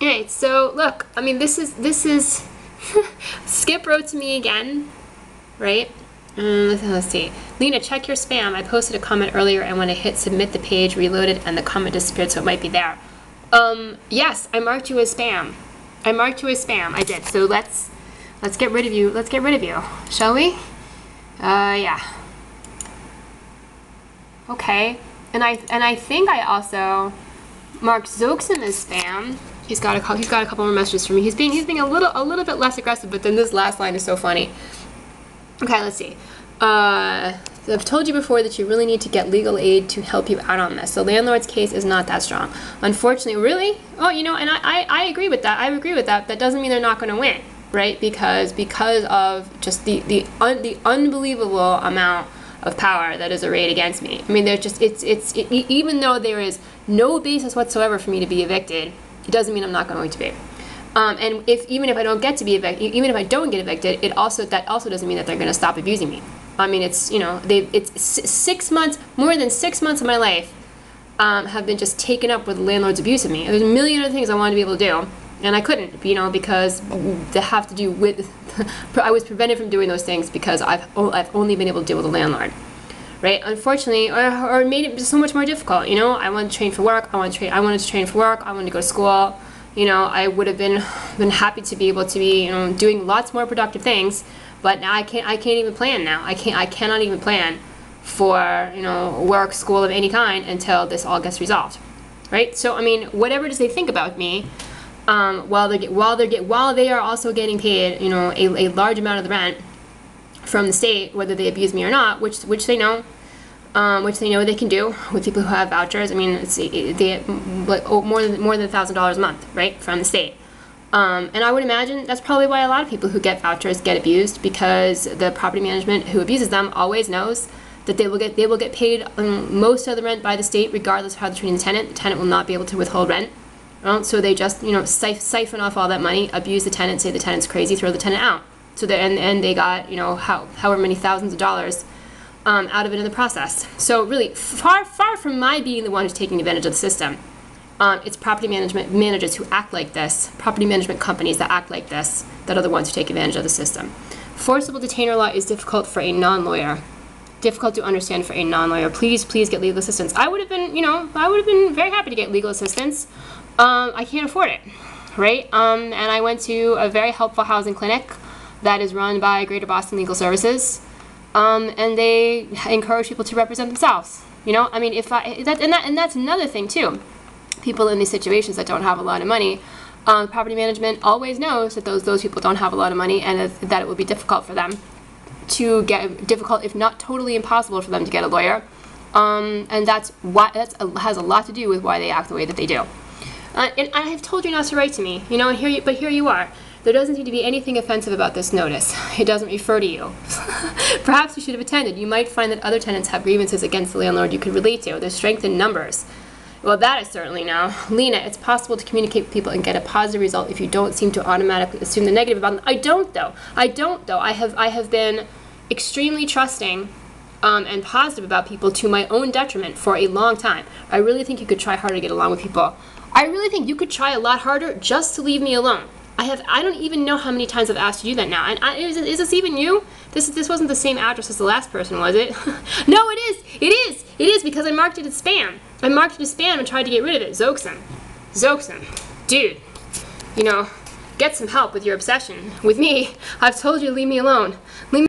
Alright, so look, I mean, this is Skip wrote to me again, right? Let's see. Lena, check your spam. I posted a comment earlier, and when I hit submit, the page reloaded and the comment disappeared, so it might be there. Yes, I marked you as spam. I marked you as spam. I did. So let's get rid of you. Let's get rid of you, shall we? Yeah. Okay. And I think I also marked Zoxim as spam. He's got a couple more messages for me. He's being a little bit less aggressive, but then this last line is so funny. Okay, let's see. I've told you before that you really need to get legal aid to help you out on this. The landlord's case is not that strong. Unfortunately, really? Oh, you know, and I agree with that. I agree with that. That doesn't mean they're not going to win, right? Because of just the unbelievable amount of power that is arrayed against me. I mean, there's just even though there is no basis whatsoever for me to be evicted, it doesn't mean I'm not going to be. And even if I don't get to be evicted, even if I don't get evicted, that also doesn't mean that they're going to stop abusing me. I mean, it's, you know, it's 6 months, more than 6 months of my life have been just taken up with landlord's abuse of me. There's a million other things I wanted to be able to do, and I couldn't, you know, because they have to do with, I was prevented from doing those things because I've only been able to deal with the landlord. Right? Unfortunately, or it made it so much more difficult. You know, I wanted to train for work. I wanted to train for work. I wanted to go to school. You know, I would have been happy to be able to be, you know, doing lots more productive things. But now I can't even plan now. I cannot even plan for, you know, work, school of any kind until this all gets resolved. Right? So I mean, whatever it is they think about me, while they are also getting paid, you know, a large amount of the rent from the state, whether they abuse me or not, which they know they can do with people who have vouchers. I mean, they get like more than $1,000 a month, right, from the state. And I would imagine that's probably why a lot of people who get vouchers get abused, because the property management who abuses them always knows that they will get paid most of the rent by the state, regardless of how they're treating the tenant. The tenant will not be able to withhold rent. So they just, you know, siphon off all that money, abuse the tenant, say the tenant's crazy, throw the tenant out. So and they got, you know, however many thousands of dollars out of it in the process. So really, far from my being the one who's taking advantage of the system, it's property managers who act like this, property management companies that act like this, that are the ones who take advantage of the system. Forcible detainer law is difficult for a non-lawyer. Difficult to understand for a non-lawyer. Please get legal assistance. I would have been very happy to get legal assistance. I can't afford it, right? And I went to a very helpful housing clinic that is run by Greater Boston Legal Services, and they encourage people to represent themselves. You know, I mean, and that's another thing too. People in these situations that don't have a lot of money, property management always knows that those people don't have a lot of money, and that it will be difficult for them to get, difficult if not totally impossible for them to get a lawyer, and that has a lot to do with why they act the way that they do. And I have told you not to write to me, you know, but here you are. There doesn't seem to be anything offensive about this notice. It doesn't refer to you. Perhaps you should have attended. You might find that other tenants have grievances against the landlord you could relate to. There's strength in numbers. Well, that I certainly know. Lena, it's possible to communicate with people and get a positive result if you don't seem to automatically assume the negative about them. I don't, though. I have been extremely trusting and positive about people to my own detriment for a long time. I really think you could try harder to get along with people. I really think you could try a lot harder just to leave me alone. I don't even know how many times I've asked you to do that now. And is this even you? This wasn't the same address as the last person, was it? No, it is. It is because I marked it as spam. I marked it as spam and tried to get rid of it. Zoxim. Dude, you know, get some help with your obsession. With me, I've told you to leave me alone. Leave me